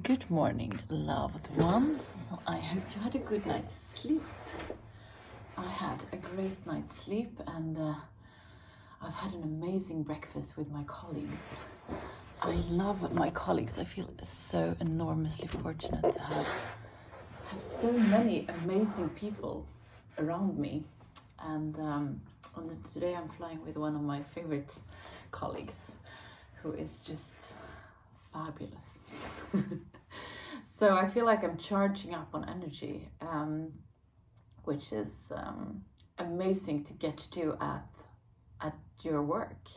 Good morning, loved ones. I hope you had a good night's sleep. I had a great night's sleep and I've had an amazing breakfast with my colleagues. I love my colleagues. I feel so enormously fortunate to have so many amazing people around me. And today I'm flying with one of my favorite colleagues who is just fabulous. So I feel like I'm charging up on energy, which is amazing to get to do at your work.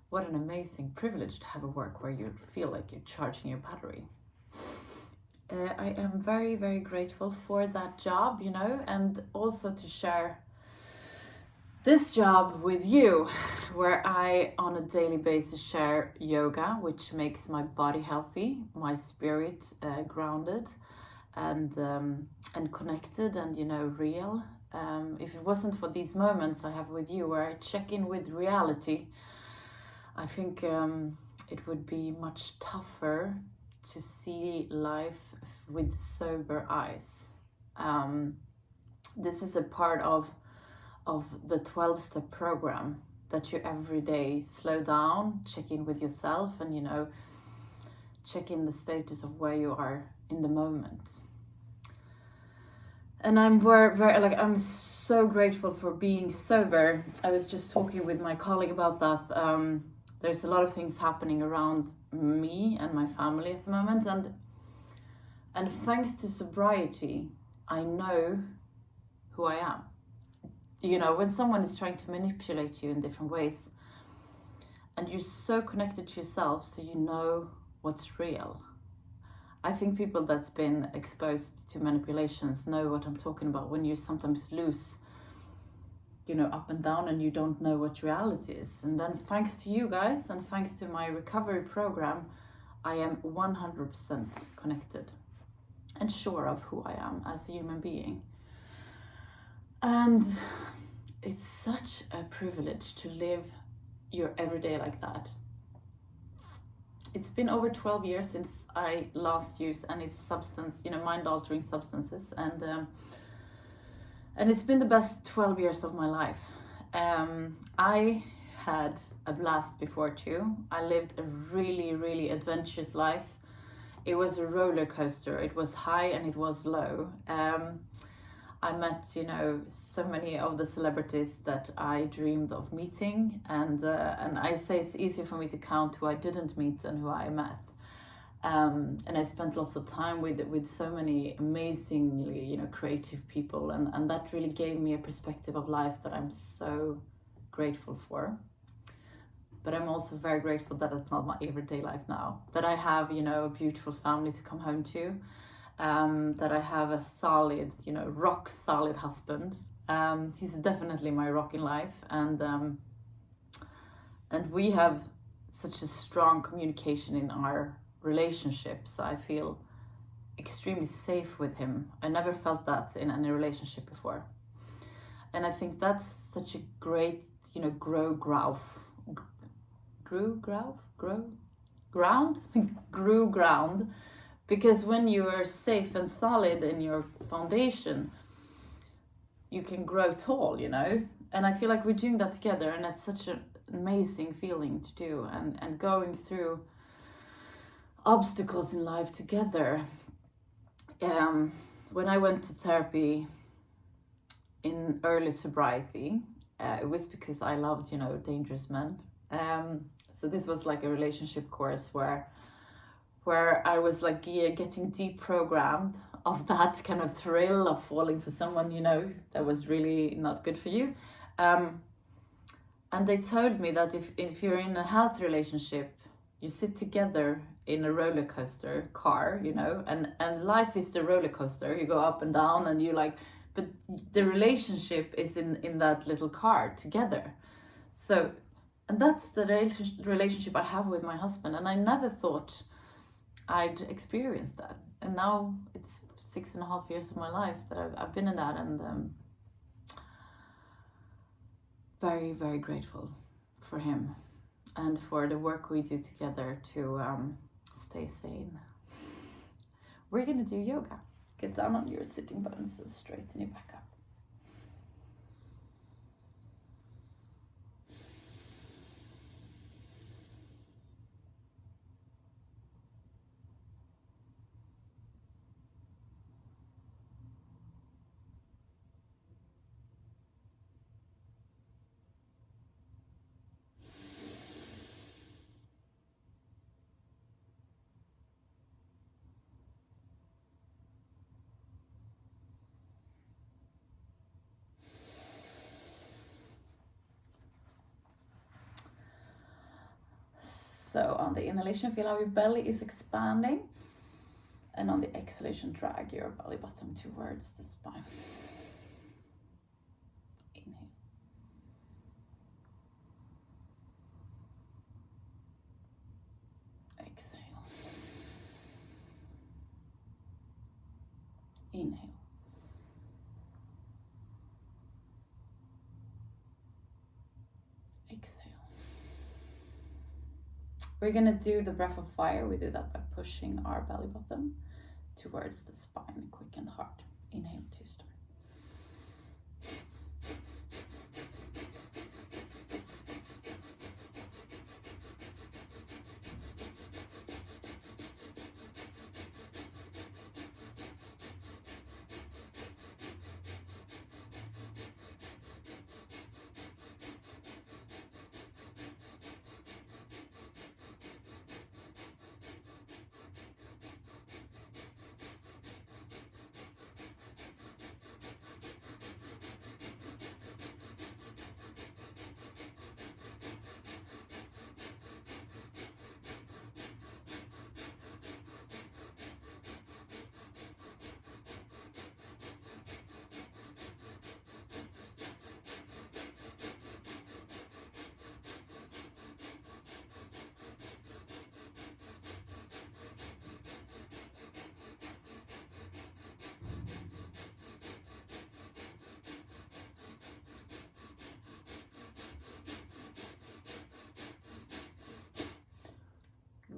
What an amazing privilege to have a work where you feel like you're charging your battery. I am very, very grateful for that job, and also to share this job with you, where I on a daily basis share yoga, which makes my body healthy, my spirit grounded and connected and real. If it wasn't for these moments I have with you where I check in with reality, I think it would be much tougher to see life with sober eyes. This is a part of the 12-step program that you every day slow down, check in with yourself, and check in the status of where you are in the moment. And I'm I'm so grateful for being sober. I was just talking with my colleague about that. There's a lot of things happening around me and my family at the moment, and thanks to sobriety, I know who I am. When someone is trying to manipulate you in different ways and you're so connected to yourself, so you know what's real. I think people that's been exposed to manipulations know what I'm talking about, when you sometimes lose, up and down and you don't know what reality is. And then thanks to you guys and thanks to my recovery program, I am 100% connected and sure of who I am as a human being. And it's such a privilege to live your everyday like that. It's been over 12 years since I last used any substance, mind-altering substances, and it's been the best 12 years of my life. I had a blast before too. I lived a really, really adventurous life. It was a roller coaster. It was high and it was low. I met, so many of the celebrities that I dreamed of meeting, and I say it's easier for me to count who I didn't meet than who I met. And I spent lots of time with so many amazingly, creative people, and that really gave me a perspective of life that I'm so grateful for. But I'm also very grateful that it's not my everyday life now. That I have, a beautiful family to come home to. That I have a solid, rock solid husband. He's definitely my rock in life, and we have such a strong communication in our relationship. So I feel extremely safe with him. I never felt that in any relationship before, and I think that's such a great, grew ground. Because when you are safe and solid in your foundation, you can grow tall, And I feel like we're doing that together, and it's such an amazing feeling to do, and going through obstacles in life together. When I went to therapy in early sobriety, it was because I loved, dangerous men. So this was like a relationship course where I was like getting deprogrammed of that kind of thrill of falling for someone, that was really not good for you. And they told me that if you're in a healthy relationship, you sit together in a roller coaster car, and life is the roller coaster. You go up and down and but the relationship is in that little car together. So, and that's the relationship I have with my husband. And I never thought I'd experienced that, and now it's 6.5 years of my life that I've been in that, and very, very grateful for him and for the work we do together to stay sane. We're gonna do yoga. Get down on your sitting bones and straighten your back up. So on the inhalation, feel how your belly is expanding. And on the exhalation, drag your belly button towards the spine. Inhale. Exhale. Inhale. Exhale. We're gonna do the breath of fire. We do that by pushing our belly button towards the spine, quick and hard. Inhale to start.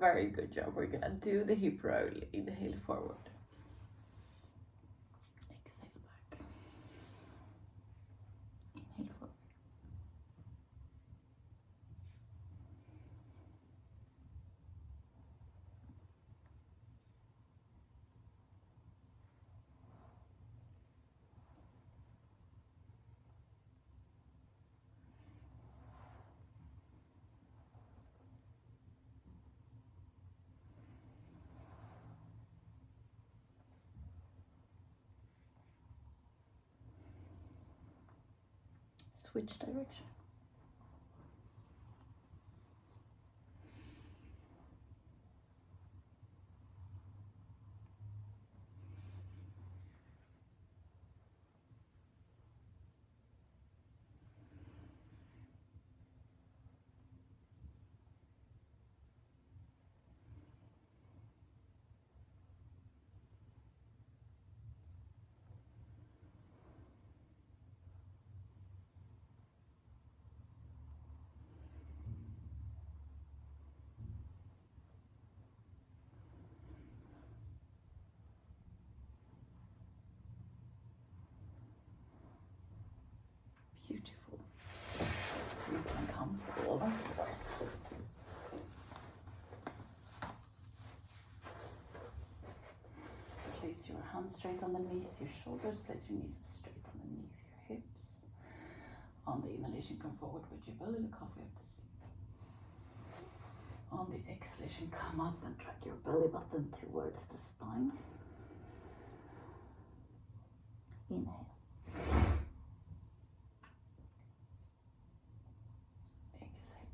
Very good job. We're gonna do the hip roll. Inhale forward. Exhale back. Inhale forward. Switch direction. Beautiful. You can come to all fours. Place your hands straight underneath your shoulders. Place your knees straight underneath your hips. On the inhalation, come forward with your belly, look halfway up the seat. On the exhalation, come up and drag your belly button towards the spine. Inhale. Exhale.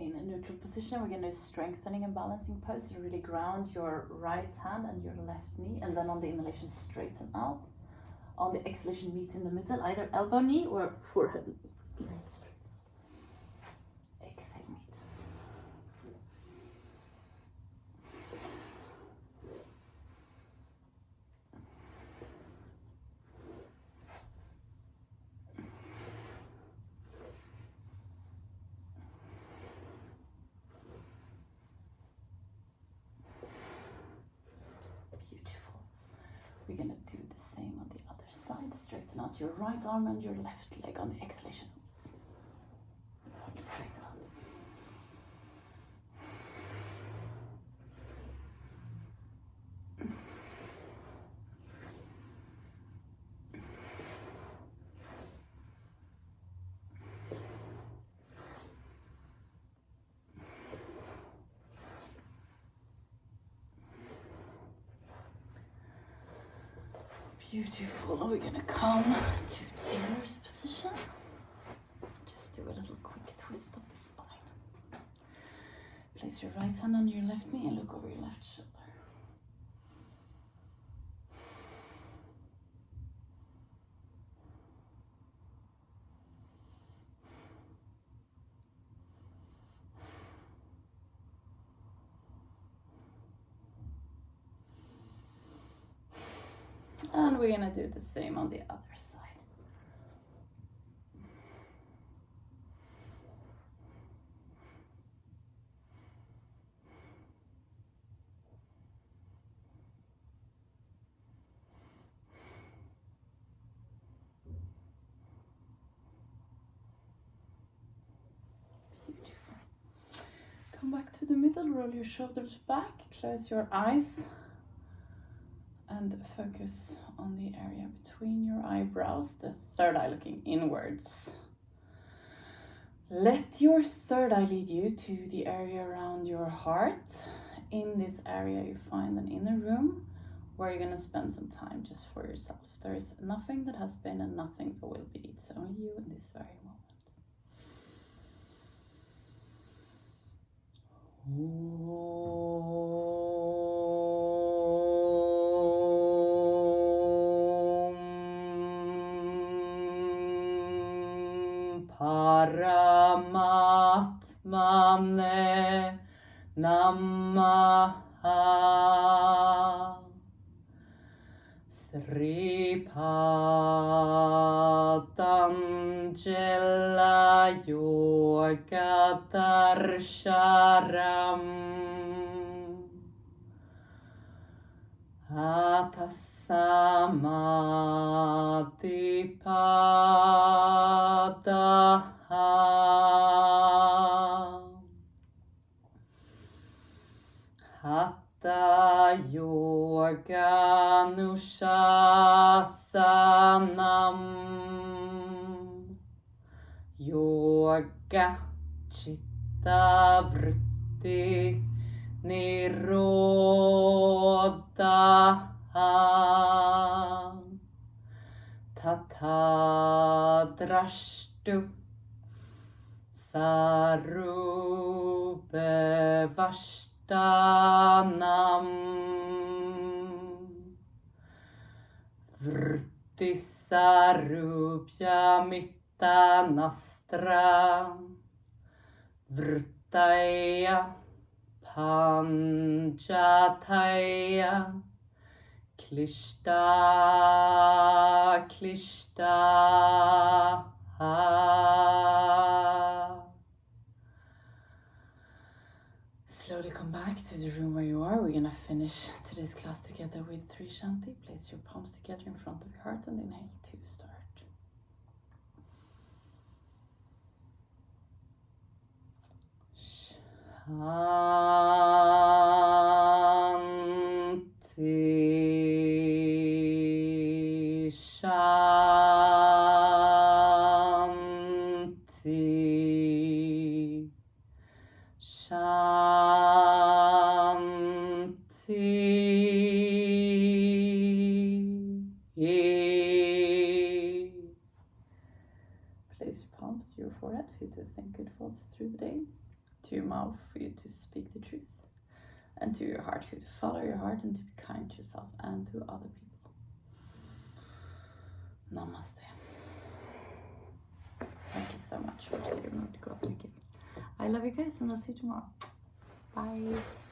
in a neutral position. We're going to do strengthening and balancing pose. So really ground your right hand and your left knee, and then on the inhalation straighten out. On the exhalation meet in the middle, either elbow knee or forehead knee. Exhale, meet. Beautiful. We're going to do the same on the other side. Straighten out your right arm and your left leg on the exhalation. Straighten out. Beautiful. We're going to come to Taylor's position. Just do a little quick twist of the spine. Place your right hand on your left knee and look over your left shoulder. And we're going to do the same on the other side. Beautiful. Come back to the middle, roll your shoulders back, close your eyes. And focus on the area between your eyebrows, the third eye looking inwards. Let your third eye lead you to the area around your heart. In this area, you find an inner room where you're going to spend some time just for yourself. There is nothing that has been and nothing that will be. It's only you in this very moment. Paramatmane Namaha Sri Patanjala Yoga Darsharam Atasamadipadaha Hatha Yoganushasanam Yoga Chitta Vritti Nirodha Tata Drashtu Sarube Vashtanam Vritti Sarubhya Mittanastra Vrittaya Panjataya Klishta Klishta Slowly come back to the room where you are. We're going to finish today's class together with 3 Shanti. Place your palms together in front of your heart and inhale to start. Shanti, Shanti, Shanti. Place your palms to your forehead for you to think good thoughts through the day. to your mouth for you to speak the truth, and to your heart for you to follow your heart and to be kind to yourself and to other people. Namaste. Thank you so much for steering me to go up. I love you guys, and I'll see you tomorrow. Bye.